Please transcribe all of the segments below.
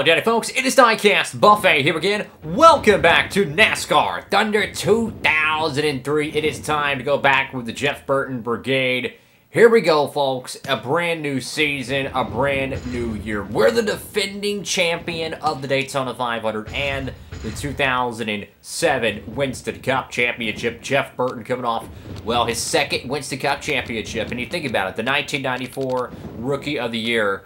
Howdy folks, it is Diecastbuffet here again. Welcome back to NASCAR Thunder 2003. It is time to go back with the Jeff Burton Brigade. Here we go, folks. A brand new season, a brand new year. We're the defending champion of the Daytona 500 and the 2007 Winston Cup Championship. Jeff Burton coming off, well, his second Winston Cup Championship. And you think about it, the 1994 Rookie of the Year.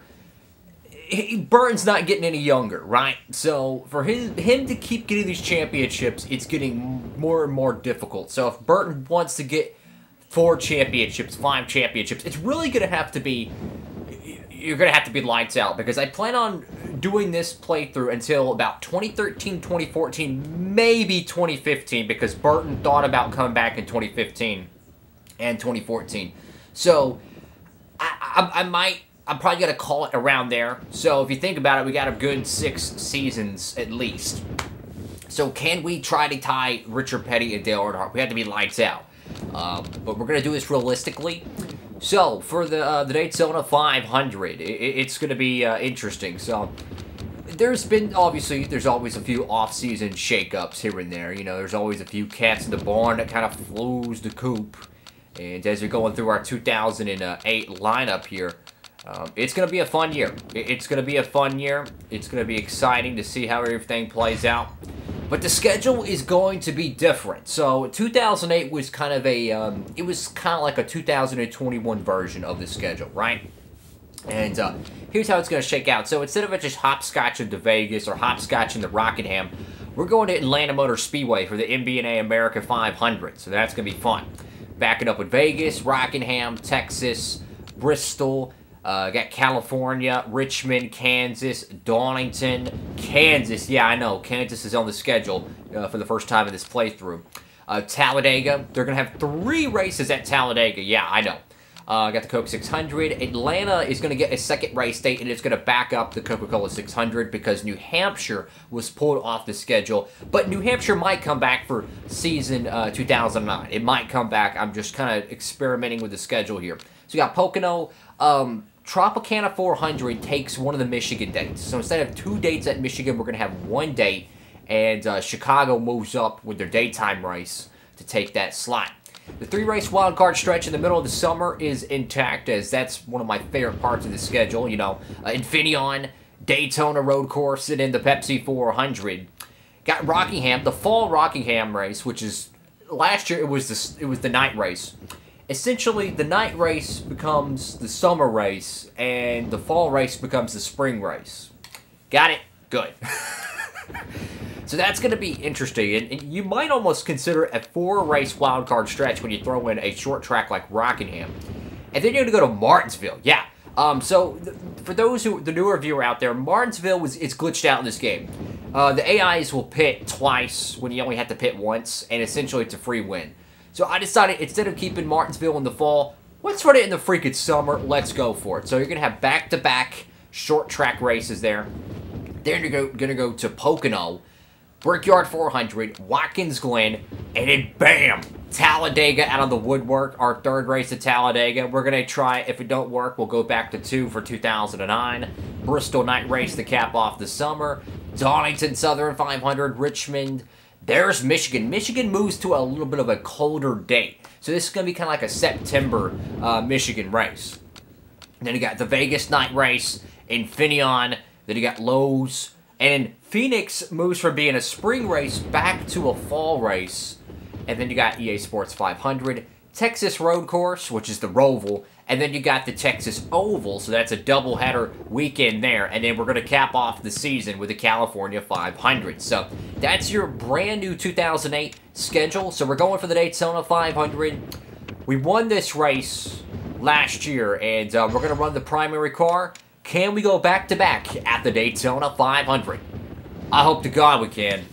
Burton's not getting any younger, right? So for him to keep getting these championships, it's getting more and more difficult. So if Burton wants to get 4 championships, 5 championships, it's really going to have to be, you're going to have to be lights out, because I plan on doing this playthrough until about 2013, 2014, maybe 2015, because Burton thought about coming back in 2015 and 2014. So I'm probably going to call it around there. So if you think about it, we got a good 6 seasons at least. So can we try to tie Richard Petty and Dale Earnhardt? We have to be lights out. But we're going to do this realistically. So for the Daytona 500, it's going to be interesting. So there's been, obviously, there's always a few off-season shakeups here and there. You know, there's always a few cats in the barn that kind of flows the coop. And as we're going through our 2008 lineup here, it's going to be a fun year. It's going to be a fun year. It's going to be exciting to see how everything plays out. But the schedule is going to be different. So 2008 was kind of a, it was kind of like a 2021 version of the schedule, right? And here's how it's going to shake out. So instead of it just hopscotching to Vegas or hopscotching to Rockingham, we're going to Atlanta Motor Speedway for the MBNA America 500. So that's going to be fun. Backing up with Vegas, Rockingham, Texas, Bristol, got California, Richmond, Kansas, Donington, Kansas. Yeah, I know. Kansas is on the schedule for the first time in this playthrough. Talladega. They're going to have 3 races at Talladega. Yeah, I know. Got the Coke 600. Atlanta is going to get a second race date, and it's going to back up the Coca-Cola 600 because New Hampshire was pulled off the schedule. But New Hampshire might come back for season 2009. It might come back. I'm just kind of experimenting with the schedule here. So you got Pocono. Tropicana 400 takes one of the Michigan dates. So instead of 2 dates at Michigan, we're going to have 1 date. And Chicago moves up with their daytime race to take that slot. The 3-race wildcard stretch in the middle of the summer is intact, as that's one of my favorite parts of the schedule. You know, Infineon, Daytona Road Course, and then the Pepsi 400. Got Rockingham, the fall Rockingham race, which is, last year it was the night race. Essentially, the night race becomes the summer race, and the fall race becomes the spring race. Got it? Good. So that's going to be interesting, and you might almost consider a 4-race wildcard stretch when you throw in a short track like Rockingham. And then you're going to go to Martinsville. Yeah. So for those who, the newer viewer out there, Martinsville is glitched out in this game. The AIs will pit twice when you only have to pit once, and essentially it's a free win. So I decided, instead of keeping Martinsville in the fall, let's run it in the freaking summer. Let's go for it. So you're going to have back-to-back short track races there. Then you're going to go to Pocono, Brickyard 400, Watkins Glen, and then bam! Talladega out of the woodwork, our 3rd race at Talladega. We're going to try, if it don't work, we'll go back to 2 for 2009. Bristol night race to cap off the summer. Donington Southern 500, Richmond. There's Michigan. Michigan moves to a little bit of a colder date. So this is going to be kind of like a September Michigan race. And then you got the Vegas night race, Infineon. Then you got Lowe's. And Phoenix moves from being a spring race back to a fall race. And then you got EA Sports 500. Texas Road Course, which is the Roval. And then you got the Texas Oval, so that's a doubleheader weekend there. And then we're going to cap off the season with the California 500. So that's your brand new 2008 schedule. So we're going for the Daytona 500. We won this race last year, and we're going to run the primary car. Can we go back-to-back at the Daytona 500? I hope to God we can.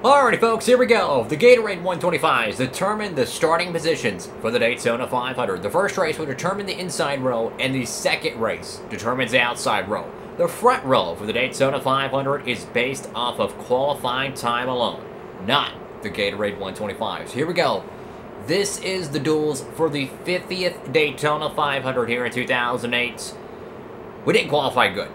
Alrighty folks, here we go. The Gatorade 125s determine the starting positions for the Daytona 500. The first race will determine the inside row, and the second race determines the outside row. The front row for the Daytona 500 is based off of qualifying time alone, not the Gatorade 125s. Here we go. This is the duels for the 50th Daytona 500 here in 2008. We didn't qualify good.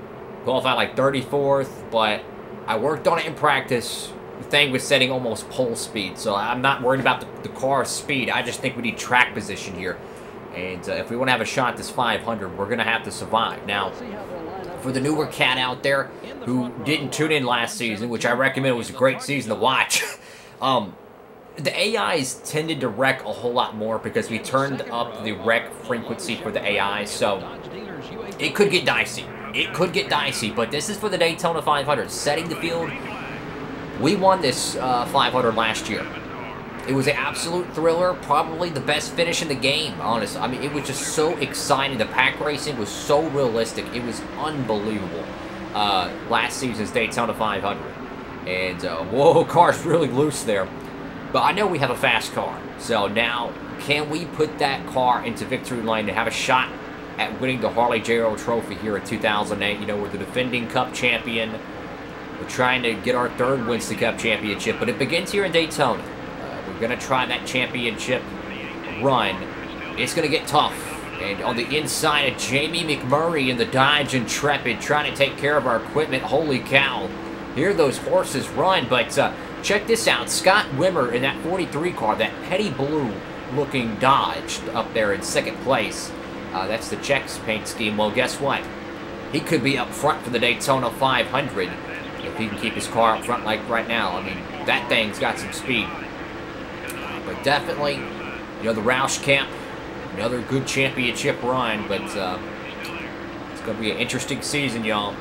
Qualified like 34th, but I worked on it in practice. The thing was setting almost pole speed, so I'm not worried about the car's speed. I just think we need track position here. And if we want to have a shot at this 500, we're going to have to survive. Now, for the newer cat out there who didn't tune in last season, which I recommend, was a great season to watch, the AIs tended to wreck a whole lot more because we turned up the wreck frequency for the AIs, so it could get dicey. It could get dicey, but this is for the Daytona 500. Setting the field, we won this 500 last year. It was an absolute thriller, probably the best finish in the game, honestly. I mean, it was just so exciting. The pack racing was so realistic. It was unbelievable. Last season's Daytona 500. And, whoa, car's really loose there. But I know we have a fast car. So now, can we put that car into victory lane to have a shot at winning the Harley J.O. Trophy here in 2008? You know, we're the defending Cup champion. We're trying to get our third Winston Cup championship, but it begins here in Daytona. We're going to try that championship run. It's going to get tough. And on the inside of Jamie McMurray in the Dodge Intrepid, trying to take care of our equipment. Holy cow. Hear those horses run, but check this out. Scott Wimmer in that 43 car, that petty blue looking Dodge up there in second place. That's the checks paint scheme. Well, guess what? He could be up front for the Daytona 500 if he can keep his car up front like right now. I mean, that thing's got some speed. But definitely, you know, the Roush Camp, another good championship run, but it's going to be an interesting season, y'all.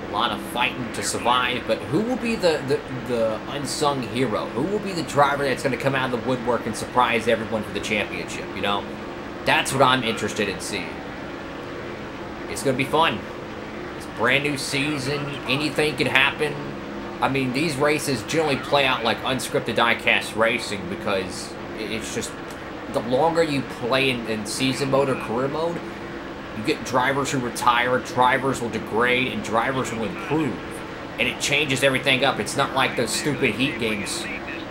A lot of fighting to survive, but who will be the unsung hero? Who will be the driver that's going to come out of the woodwork and surprise everyone for the championship, you know? That's what I'm interested in seeing. It's going to be fun. It's a brand new season. Anything can happen. I mean, these races generally play out like unscripted diecast racing because it's just the longer you play in season mode or career mode, you get drivers who retire, drivers will degrade, and drivers will improve. And it changes everything up. It's not like those stupid heat games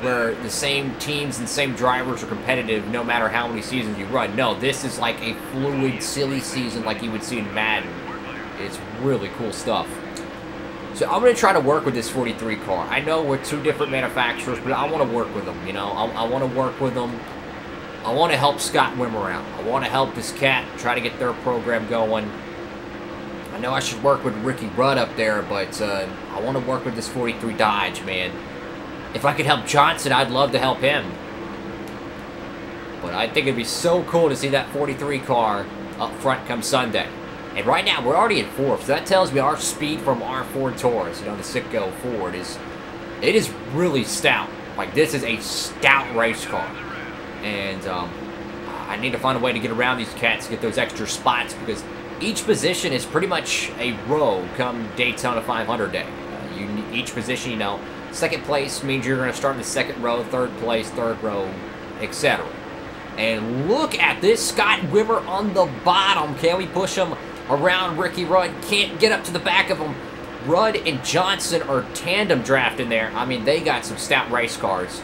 where the same teams and same drivers are competitive no matter how many seasons you run. No, this is like a fluid, silly season like you would see in Madden. It's really cool stuff. So I'm going to try to work with this 43 car. I know we're two different manufacturers, but I want to work with them, you know. I want to work with them. I want to help Scott Wimmer out. I want to help this cat try to get their program going. I know I should work with Ricky Rudd up there, but I want to work with this 43 Dodge, man. If I could help Johnson, I'd love to help him. But I think it'd be so cool to see that 43 car up front come Sunday. And right now, we're already in fourth, so that tells me our speed from our Ford Taurus, you know, the Citgo Ford, it is really stout. Like, this is a stout race car. And I need to find a way to get around these cats, get those extra spots, because each position is pretty much a row come Daytona 500 day. Each position, you know, second place means you're going to start in the second row, third place, third row, etc. And look at this Scott Wimmer on the bottom. Can we push him around Ricky Rudd? Can't get up to the back of him. Rudd and Johnson are tandem drafting there. I mean, they got some stout race cars.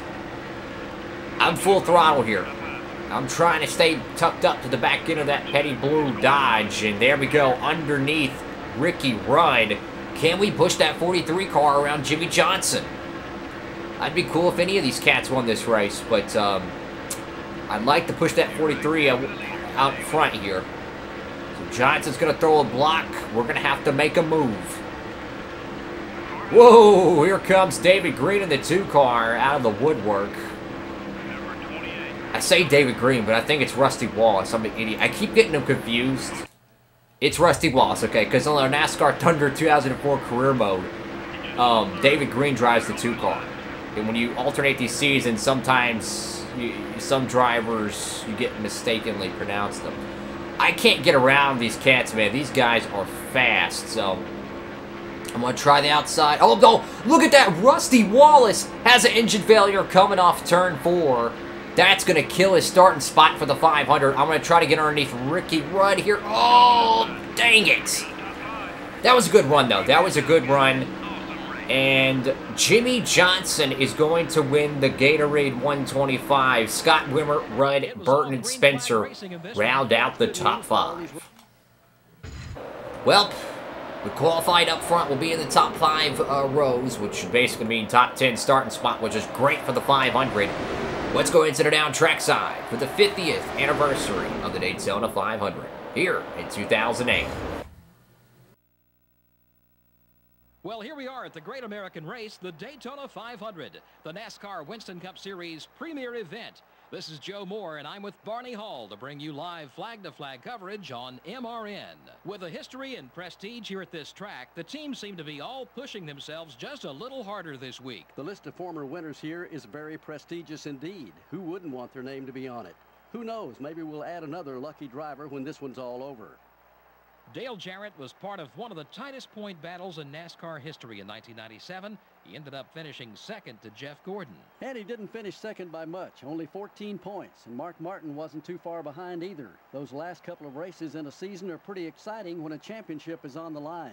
I'm full throttle here. I'm trying to stay tucked up to the back end of that petty blue Dodge. And there we go, underneath Ricky Rudd. Can we push that 43 car around Jimmy Johnson? I'd be cool if any of these cats won this race, but I'd like to push that 43 out front here. So Johnson's going to throw a block. We're going to have to make a move. Whoa, here comes David Green in the 2 car out of the woodwork. I say David Green, but I think it's Rusty Wallace. I'm an idiot. I keep getting them confused. It's Rusty Wallace, okay, because on our NASCAR Thunder 2004 career mode, David Green drives the 2 car. And when you alternate these seasons, sometimes some drivers, you get mistakenly pronounced them. I can't get around these cats, man. These guys are fast, so I'm going to try the outside. Oh, no, look at that. Rusty Wallace has an engine failure coming off turn 4. That's going to kill his starting spot for the 500. I'm going to try to get underneath Ricky Rudd here. Oh, dang it. That was a good run, though. That was a good run. And Jimmy Johnson is going to win the Gatorade 125. Scott Wimmer, Rudd, Burton, and Spencer round out the top 5. Well, We qualified up front. We'll be in the top 5 rows, which should basically mean top 10 starting spot, which is great for the 500. Let's go into the down track side for the 50th anniversary of the Daytona 500 here in 2008. Well, here we are at the Great American Race, the Daytona 500, the NASCAR Winston Cup Series premier event. This is Joe Moore, and I'm with Barney Hall to bring you live flag-to-flag coverage on MRN. With a history and prestige here at this track, the teams seem to be all pushing themselves just a little harder this week. The list of former winners here is very prestigious indeed. Who wouldn't want their name to be on it? Who knows, maybe we'll add another lucky driver when this one's all over. Dale Jarrett was part of one of the tightest point battles in NASCAR history in 1997. He ended up finishing second to Jeff Gordon. And he didn't finish second by much, only 14 points. And Mark Martin wasn't too far behind either. Those last couple of races in a season are pretty exciting when a championship is on the line.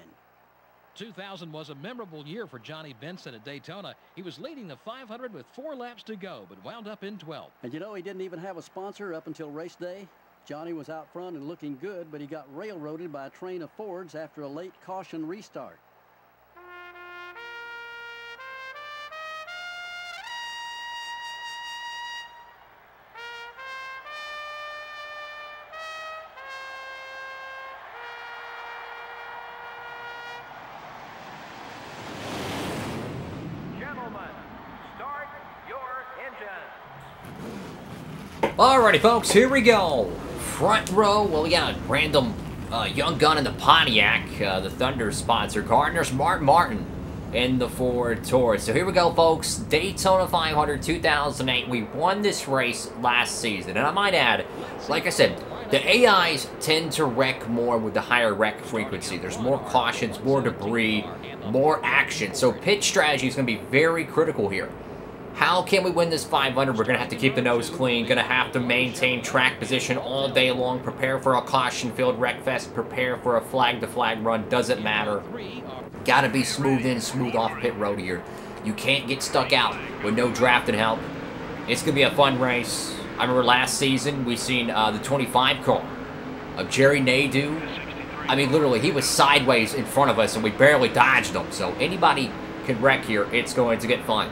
2000 was a memorable year for Johnny Benson at Daytona. He was leading the 500 with 4 laps to go, but wound up in 12th. And you know, he didn't even have a sponsor up until race day. Johnny was out front and looking good, but he got railroaded by a train of Fords after a late caution restart. Gentlemen, start your engine. Alrighty, folks, here we go. Front row, well, we got a random young gun in the Pontiac, the Thunder sponsor car, and there's Mark Martin in the Ford Taurus. So here we go, folks. Daytona 500 2008. We won this race last season, and I might add, like I said, the AIs tend to wreck more with the higher wreck frequency. There's more cautions, more debris, more action. So pit strategy is going to be very critical here. How can we win this 500? We're going to have to keep the nose clean, going to have to maintain track position all day long, prepare for a caution-filled wreck fest, prepare for a flag-to-flag run, doesn't matter. Got to be smooth in, smooth off pit road here. You can't get stuck out with no drafting help. It's going to be a fun race. I remember last season we seen the 25 car of Jerry Nadeau. I mean, literally, he was sideways in front of us and we barely dodged him. So anybody can wreck here. It's going to get fun.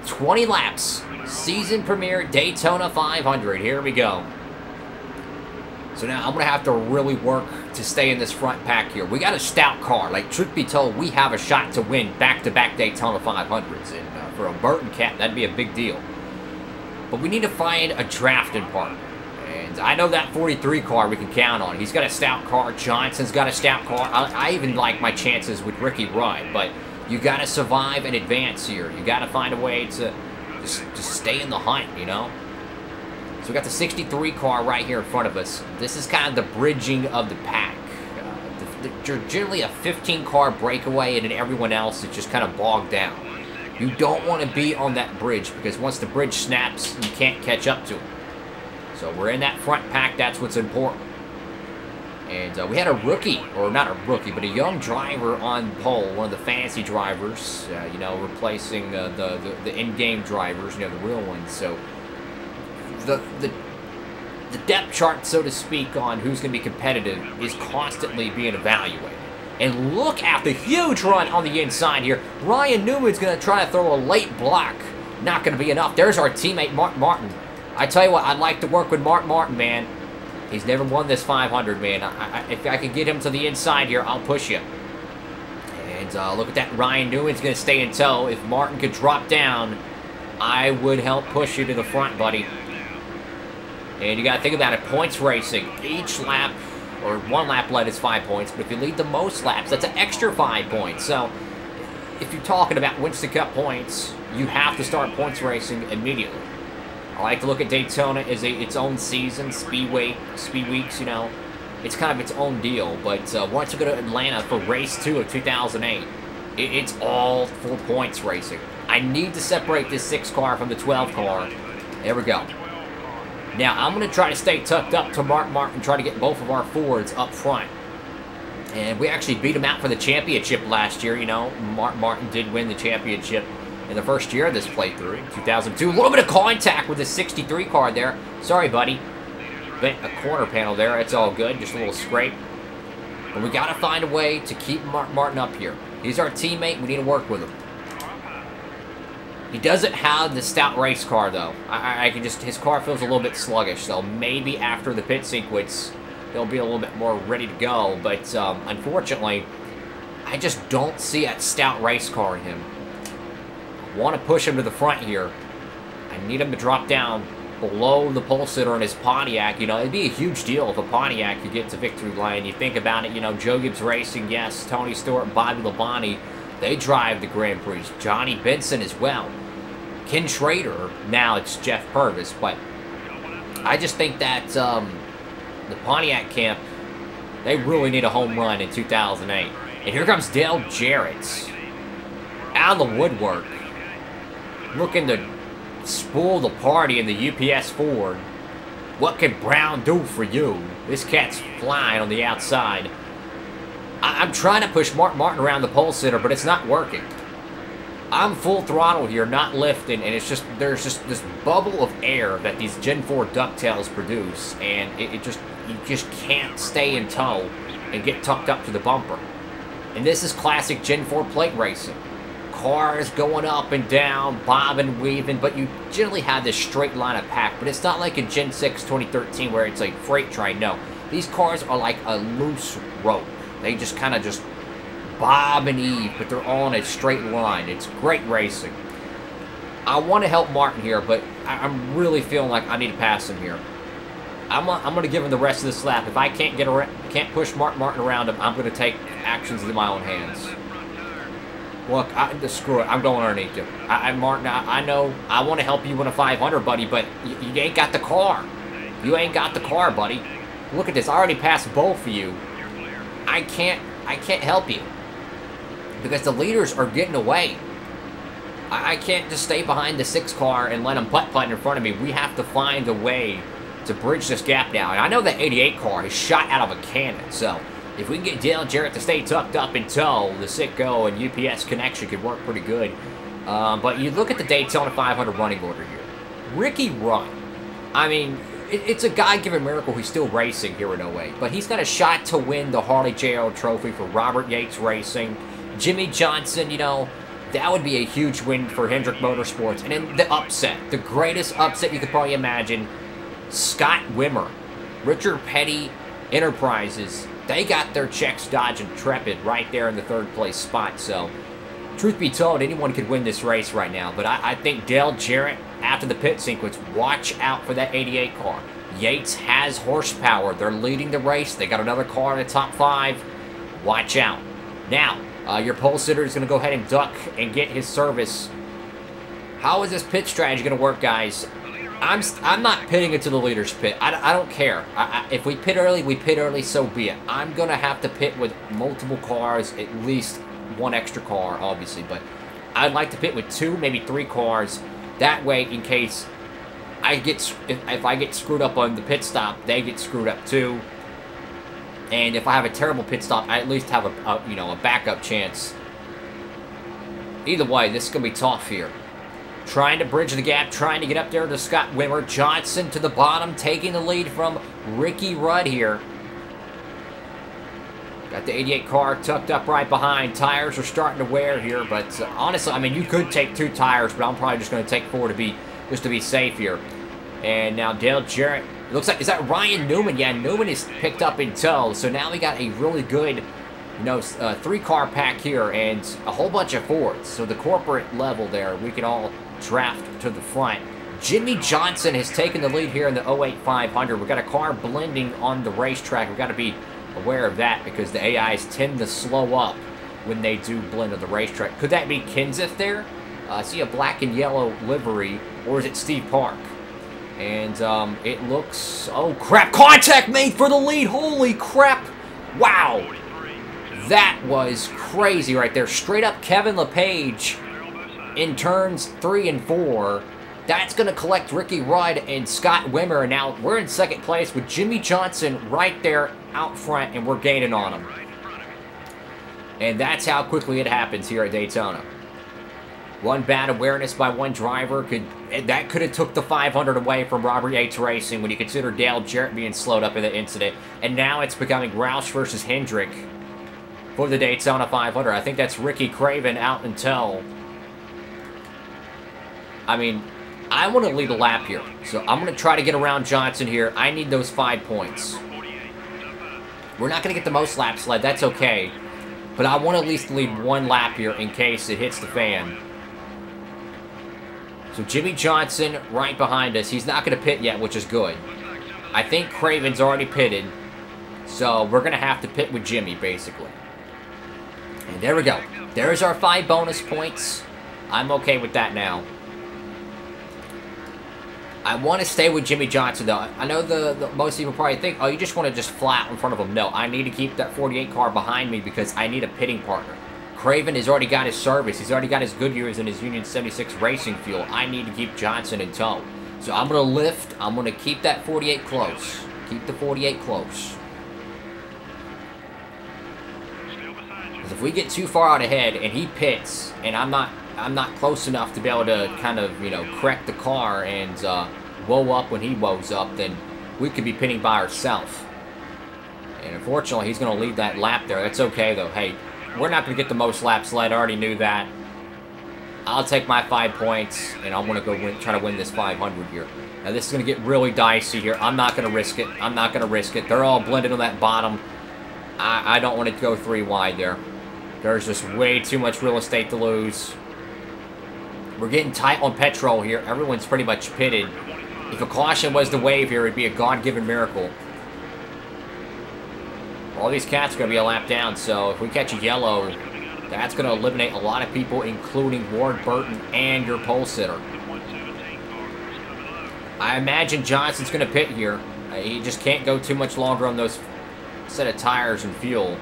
20 laps, season premiere Daytona 500. Here we go. So now I'm going to have to really work to stay in this front pack here. We got a stout car. Like, truth be told, we have a shot to win back-to-back Daytona 500s. And for a Burton cat, that'd be a big deal. But we need to find a drafting partner. And I know that 43 car we can count on. He's got a stout car. Johnson's got a stout car. I even like my chances with Ricky Rudd, but you got to survive and advance here. You got to find a way to just stay in the hunt, you know? So we got the 63 car right here in front of us. This is kind of the bridging of the pack. Generally a 15 car breakaway and then everyone else is just kind of bogged down. You don't want to be on that bridge because once the bridge snaps, you can't catch up to it. So we're in that front pack. That's what's important. And we had a rookie, or not a rookie, but a young driver on pole, one of the fancy drivers, you know, replacing the in-game drivers, you know, the real ones. So the depth chart, so to speak, on who's going to be competitive is constantly being evaluated. And look at the huge run on the inside here. Ryan Newman's going to try to throw a late block. Not going to be enough. There's our teammate, Mark Martin. I tell you what, I'd like to work with Mark Martin, man. He's never won this 500, man. If I can get him to the inside here, I'll push you. And look at that. Ryan Newman's going to stay in tow. If Martin could drop down, I would help push you to the front, buddy. And you got to think about it. Points racing. Each lap, or one lap led is 5 points. But if you lead the most laps, that's an extra 5 points. So if you're talking about Winston Cup points, you have to start points racing immediately. I like to look at Daytona as its own season, speed weeks, you know. It's kind of its own deal. But once you go to Atlanta for race 2 of 2008, it's all for points racing. I need to separate this 6 car from the 12 car. There we go. Now, I'm going to try to stay tucked up to Mark Martin, try to get both of our Fords up front. And we actually beat him out for the championship last year, you know. Mark Martin did win the championship in the first year of this playthrough, 2002. A little bit of contact with the 63 car there. Sorry, buddy. Bent a corner panel there. It's all good. Just a little scrape. But we got to find a way to keep Mark Martin up here. He's our teammate. We need to work with him. He doesn't have the stout race car, though. I can just... His car feels a little bit sluggish, so maybe after the pit sequence, he'll be a little bit more ready to go. But, unfortunately, I just don't see that stout race car in him. I want to push him to the front here. I need him to drop down below the pole sitter in his Pontiac. You know, it'd be a huge deal if a Pontiac could get to victory lane. You think about it, you know, Joe Gibbs Racing, yes, Tony Stewart, Bobby Labonte, they drive the Grand Prix. Johnny Benson as well. Ken Schrader, now it's Jeff Purvis, but I just think that the Pontiac camp, they really need a home run in 2008. And here comes Dale Jarrett out of the woodwork, looking to spoil the party in the UPS Ford. What can Brown do for you? This cat's flying on the outside. I'm trying to push Mark Martin around the pole sitter, but it's not working. I'm full throttle here, not lifting, and it's just, there's just this bubble of air that these Gen 4 ducktails produce, and you just can't stay in tow and get tucked up to the bumper. And this is classic Gen 4 plate racing. Cars going up and down, bobbing, weaving, but you generally have this straight line of pack, but it's not like in Gen 6 2013 where it's like freight train. No, these cars are like a loose rope. They just kind of just bob and heave, but they're all in a straight line. It's great racing. I want to help Martin here, but I'm really feeling like I need to pass him here. I'm going to give him the rest of this lap. If I can't push Mark Martin around him, I'm going to take actions into my own hands. Look, screw it. I'm going underneath you. Martin, I know I want to help you win a 500, buddy, but you ain't got the car. You ain't got the car, buddy. Look at this. I already passed both of you. I can't help you because the leaders are getting away. I can't just stay behind the 6 car and let them putt-putt in front of me. We have to find a way to bridge this gap now. And I know that 88 car is shot out of a cannon, so if we can get Dale Jarrett to stay tucked up in tow, the Sitco and UPS connection could work pretty good. But you look at the Daytona 500 running order here. Ricky Rudd, I mean, it's a God-given miracle he's still racing here in 08. But he's got a shot to win the Harley J.O. Trophy for Robert Yates Racing. Jimmy Johnson, you know, that would be a huge win for Hendrick Motorsports. And then the upset, the greatest upset you could probably imagine, Scott Wimmer, Richard Petty Enterprises. They got their checks Dodge Intrepid right there in the 3rd place spot. So, truth be told, anyone could win this race right now. But I think Dale Jarrett, after the pit sequence, watch out for that 88 car. Yates has horsepower. They're leading the race. They got another car in the top 5. Watch out. Now, your pole sitter is going to go ahead and duck and get his service. How is this pit strategy going to work, guys? I'm not pitting into the leader's pit. I don't care. If we pit early, so be it. I'm going to have to pit with multiple cars, at least 1 extra car, obviously. But I'd like to pit with 2, maybe 3 cars. That way, in case if I get screwed up on the pit stop, they get screwed up too. And if I have a terrible pit stop, I at least have a backup chance. Either way, this is going to be tough here. Trying to bridge the gap, trying to get up there to Scott Wimmer. Johnson to the bottom, taking the lead from Ricky Rudd here. Got the 88 car tucked up right behind. Tires are starting to wear here, but honestly, I mean, you could take 2 tires, but I'm probably just going to take 4 to be safe here. And now Dale Jarrett. It looks like, is that Ryan Newman? Yeah, Newman is picked up in tow. So now we got a really good, 3-car pack here and a whole bunch of Fords. So the corporate level there, we can all draft to the front. Jimmy Johnson has taken the lead here in the 08 500. We've got a car blending on the racetrack. We've got to be aware of that because the AIs tend to slow up when they do blend on the racetrack. Could that be Kenseth there? I see a black and yellow livery, or is it Steve Park? And it looks... Oh, crap. Contact made for the lead. Holy crap. Wow. That was crazy right there. Straight up Kevin LePage in turns 3 and 4. That's going to collect Ricky Rudd and Scott Wimmer. And now we're in 2nd place with Jimmy Johnson right there out front, and we're gaining on him. And that's how quickly it happens here at Daytona. One bad awareness by one driver could have took the 500 away from Robert Yates Racing when you consider Dale Jarrett being slowed up in the incident. And now it's becoming Roush versus Hendrick for the Daytona 500. I think that's Ricky Craven out in tow. I mean, I want to lead a lap here. So I'm going to try to get around Johnson here. I need those 5 points. We're not going to get the most laps led. That's okay. But I want to at least lead 1 lap here in case it hits the fan. So Jimmy Johnson right behind us. He's not going to pit yet, which is good. I think Craven's already pitted. So we're going to have to pit with Jimmy, basically. And there we go. There's our 5 bonus points. I'm okay with that now. I want to stay with Jimmy Johnson, though. I know the most people probably think, oh, you just want to just flat in front of him. No, I need to keep that 48 car behind me because I need a pitting partner. Craven has already got his service. He's already got his Goodyears and his Union 76 racing fuel. I need to keep Johnson in tow. So I'm going to lift. I'm going to keep that 48 close. Keep the 48 close. Because if we get too far out ahead and he pits and I'm not close enough to be able to kind of, you know, correct the car and woe up when he woes up, then we could be pitting by ourselves. And unfortunately, he's going to leave that lap there. That's okay, though. Hey, we're not going to get the most laps led. I already knew that. I'll take my 5 points, and I'm going to go try to win this 500 here. Now, this is going to get really dicey here. I'm not going to risk it. I'm not going to risk it. They're all blended on that bottom. I don't want to go 3 wide there. There's just way too much real estate to lose. We're getting tight on petrol here. Everyone's pretty much pitted. If a caution was the wave here, it'd be a God-given miracle. All these cats are going to be a lap down, so if we catch a yellow, that's going to eliminate a lot of people, including Ward Burton and your pole sitter. I imagine Johnson's going to pit here. He just can't go too much longer on those set of tires and fuel.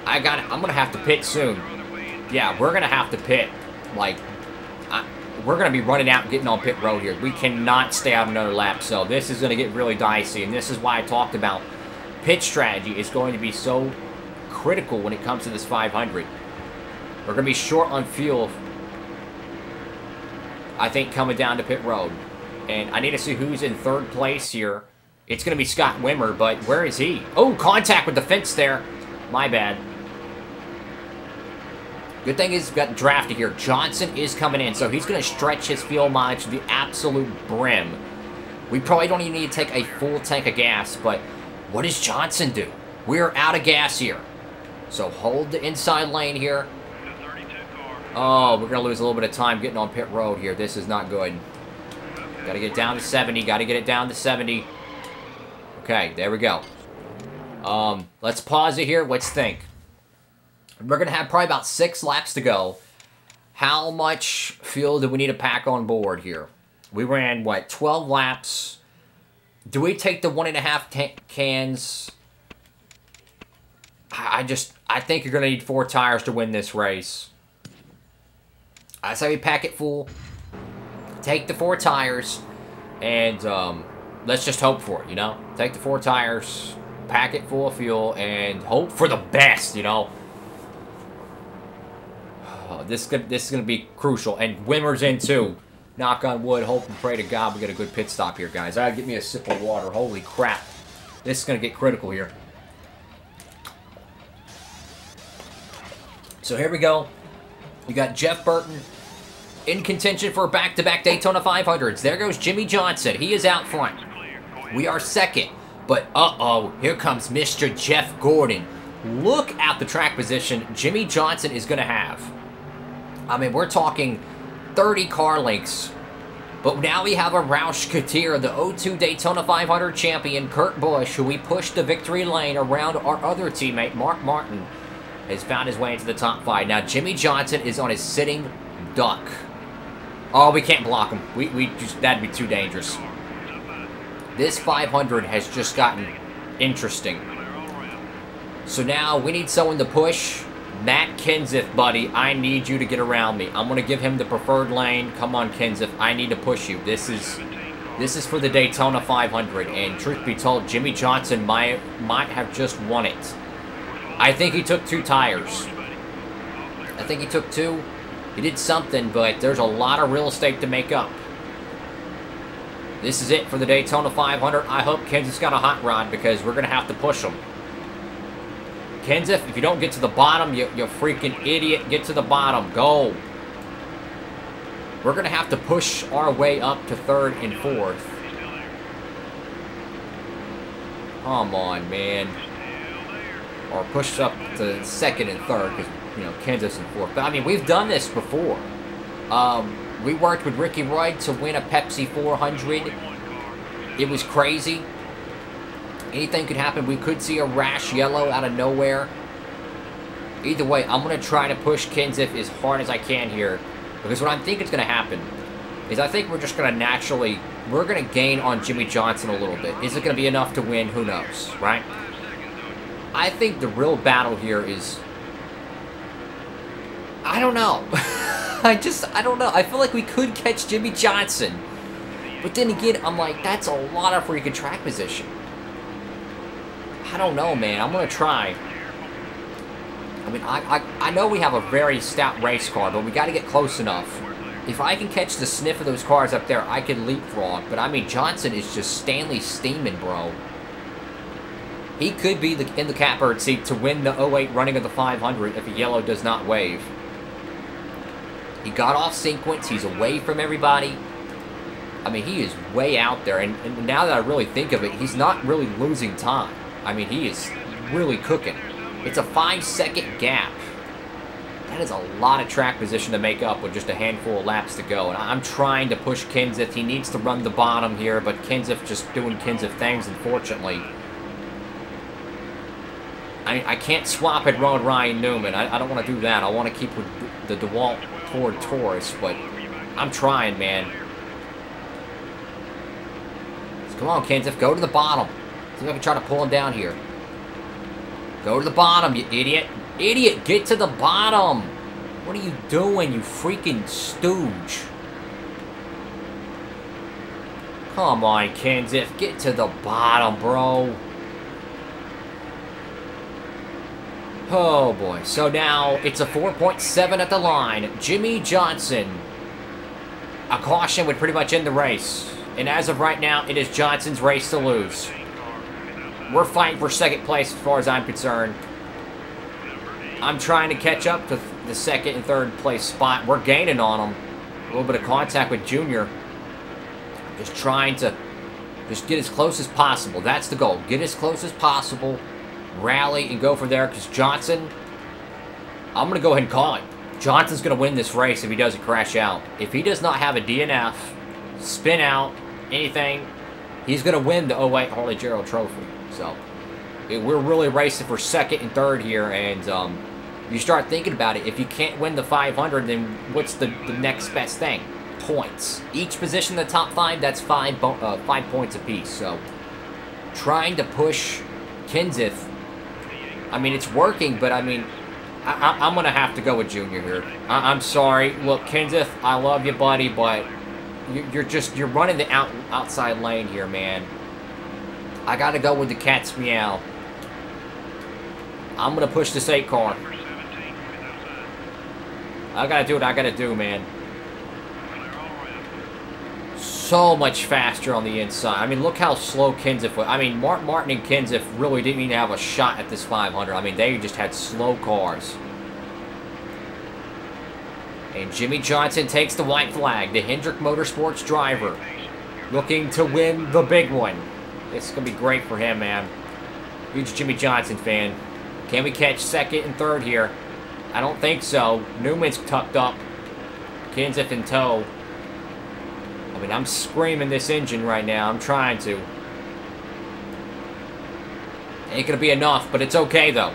I'm going to have to pit soon. Yeah, we're going to have to pit. Like, we're going to be running out and getting on pit road here. We cannot stay out another lap, so this is going to get really dicey, and this is why I talked about pit strategy is going to be so critical when it comes to this 500. We're going to be short on fuel, I think, coming down to pit road. And I need to see who's in 3rd place here. It's going to be Scott Wimmer, but where is he? Oh, contact with the fence there. My bad. Good thing is, got drafted here. Johnson is coming in, so he's going to stretch his fuel mileage to the absolute brim. We probably don't even need to take a full tank of gas, but what does Johnson do? We're out of gas here. So hold the inside lane here. Oh, we're going to lose a little bit of time getting on pit road here. This is not good. Got to get down to 70. Got to get it down to 70. Okay, there we go. Let's pause it here. Let's think. We're going to have probably about 6 laps to go. How much fuel do we need to pack on board here? We ran, what, 12 laps? Do we take the 1.5 cans? I think you're going to need 4 tires to win this race. I say we pack it full. Take the 4 tires. And let's just hope for it, you know? Take the 4 tires. Pack it full of fuel. And hope for the best, you know? This is going to be crucial. And Wimmer's in, too. Knock on wood. Hope and pray to God we get a good pit stop here, guys. I gotta get me a sip of water. Holy crap. This is going to get critical here. So here we go. You got Jeff Burton in contention for back-to-back Daytona 500s. There goes Jimmy Johnson. He is out front. We are second. But, uh-oh, here comes Mr. Jeff Gordon. Look at the track position Jimmy Johnson is going to have. I mean, we're talking 30 car lengths. But now we have a Roush Katir, the 02 Daytona 500 champion, Kurt Busch, who we pushed the victory lane around our other teammate, Mark Martin, has found his way into the top 5. Now, Jimmy Johnson is on his sitting duck. Oh, we can't block him. That'd be too dangerous. This 500 has just gotten interesting. So now we need someone to push. Matt Kenseth, buddy, I need you to get around me. I'm going to give him the preferred lane. Come on, Kenseth. I need to push you. This is for the Daytona 500. And truth be told, Jimmy Johnson might have just won it. I think he took 2 tires. I think he took 2. He did something, but there's a lot of real estate to make up. This is it for the Daytona 500. I hope Kenseth's got a hot rod because we're going to have to push him. Kenseth, if you don't get to the bottom, you freaking idiot. Get to the bottom. Go. We're going to have to push our way up to 3rd and 4th. Come on, man. Or push up to 2nd and 3rd because, you know, Kenseth's in 4th. But, I mean, we've done this before. We worked with Ricky Roy to win a Pepsi 400. It was crazy. Anything could happen. We could see a rash yellow out of nowhere. Either way, I'm going to try to push Kenseth as hard as I can here. Because what I think is going to happen is I think we're just going to naturally... We're going to gain on Jimmy Johnson a little bit. Is it going to be enough to win? Who knows, right? I think the real battle here is... I don't know. I don't know. I feel like we could catch Jimmy Johnson. But then again, I'm like, that's a lot of freaking track position. I don't know, man. I'm going to try. I mean, I know we have a very stout race car, but we got to get close enough. If I can catch the sniff of those cars up there, I can leapfrog. But, I mean, Johnson is just Stanley steaming, bro. He could be in the catbird seat to win the 08 running of the 500 if a yellow does not wave. He got off sequence. He's away from everybody. I mean, he is way out there. And now that I really think of it, he's not really losing time. I mean, he is really cooking. It's a 5-second gap. That is a lot of track position to make up with just a handful of laps to go. And I'm trying to push Kenseth. He needs to run the bottom here, but Kenseth just doing Kenseth things, unfortunately. I can't swap and run Ryan Newman. I don't want to do that. I want to keep with the DeWalt Ford Taurus, but I'm trying, man. So come on, Kenseth, go to the bottom. See if I can try to pull him down here. Go to the bottom, you idiot. Idiot, get to the bottom. What are you doing, you freaking stooge? Come on, Kenseth, get to the bottom, bro. Oh, boy. So now it's a 4.7 at the line. Jimmy Johnson. A caution would pretty much end the race. And as of right now, it is Johnson's race to lose. We're fighting for 2nd place as far as I'm concerned. I'm trying to catch up to the 2nd and 3rd place spot. We're gaining on them. A little bit of contact with Junior. Just trying to just get as close as possible. That's the goal. Get as close as possible. Rally and go from there, because Johnson, I'm going to go ahead and call it. Johnson's going to win this race if he doesn't crash out. If he does not have a DNF, spin out, anything, he's going to win the 08 Harley Gerald Trophy. So, we're really racing for 2nd and 3rd here, and you start thinking about it. If you can't win the 500, then what's the next best thing? Points. Each position in the top 5, that's 5 points apiece. So, trying to push Kenseth. I mean, it's working, but I mean, I'm going to have to go with Junior here. I'm sorry. Look, Kenseth, I love you, buddy, but you're running the outside lane here, man. I got to go with the cat's meow. I'm going to push this 8 car. I got to do what I got to do, man. So much faster on the inside. I mean, look how slow Kenseth was. I mean, Martin and Kenseth really didn't even have a shot at this 500. I mean, they just had slow cars. And Jimmy Johnson takes the white flag. The Hendrick Motorsports driver looking to win the big one. This is going to be great for him, man. Huge Jimmy Johnson fan. Can we catch 2nd and 3rd here? I don't think so. Newman's tucked up. Kenseth in tow. I mean, I'm screaming this engine right now. I'm trying to. Ain't going to be enough, but it's okay, though.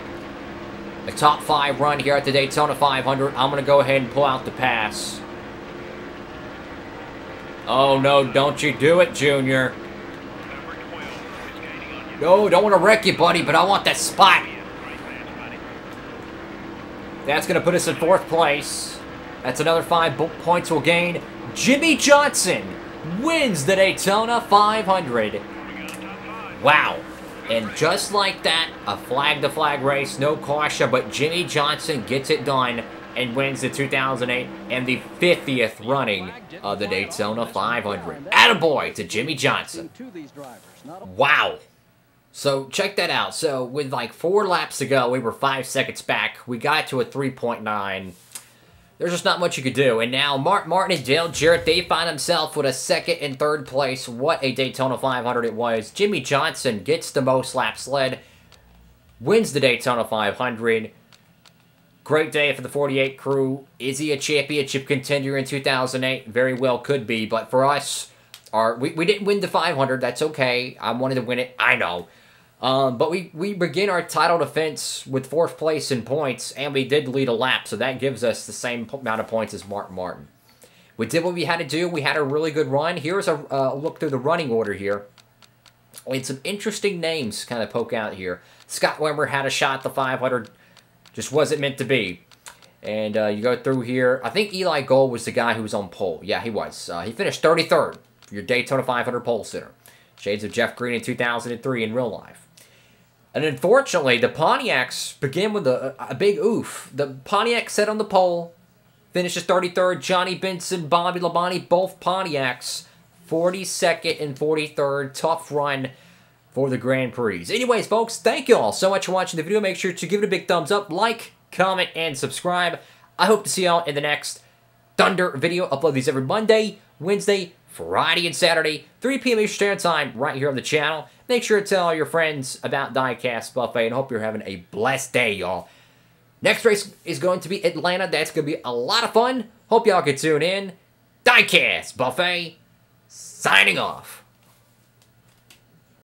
A top 5 run here at the Daytona 500. I'm going to go ahead and pull out the pass. Oh, no, don't you do it, Junior. No, don't want to wreck you, buddy, but I want that spot. That's going to put us in 4th place. That's another 5 points we'll gain. Jimmy Johnson wins the Daytona 500. Wow. And just like that, a flag-to-flag race, no caution, but Jimmy Johnson gets it done. and wins the 2008 and the 50th running of the Daytona 500. Attaboy to Jimmy Johnson. Wow. So check that out. So with like 4 laps to go, we were 5 seconds back. We got to a 3.9. There's just not much you could do. And now Mark Martin and Dale Jarrett, they find themselves with a 2nd and 3rd place. What a Daytona 500 it was. Jimmy Johnson gets the most laps led, wins the Daytona 500. Great day for the 48 crew. Is he a championship contender in 2008? Very well could be. But for us, we didn't win the 500. That's okay. I wanted to win it. I know. But we begin our title defense with 4th place in points, and we did lead a lap, so that gives us the same amount of points as Mark Martin. We did what we had to do. We had a really good run. Here's a look through the running order here. We had some interesting names kind of poke out here. Scott Wimmer had a shot at the 500. Just wasn't meant to be. And you go through here. I think Eli Gold was the guy who was on pole. Yeah, he was. He finished 33rd for your Daytona 500 pole sitter. Shades of Jeff Green in 2003 in real life. And unfortunately, the Pontiacs begin with a big oof. The Pontiac set on the pole, finishes 33rd. Johnny Benson, Bobby Labonte, both Pontiacs, 42nd and 43rd. Tough run for the Grand Prix. Anyways, folks, thank you all so much for watching the video. Make sure to give it a big thumbs up, like, comment, and subscribe. I hope to see y'all in the next Thunder video. Upload these every Monday, Wednesday, Friday, and Saturday, 3 p.m. Eastern Standard Time, right here on the channel. Make sure to tell all your friends about Diecastbuffet, and hope you're having a blessed day, y'all. Next race is going to be Atlanta. That's going to be a lot of fun. Hope y'all can tune in. Diecastbuffet, signing off.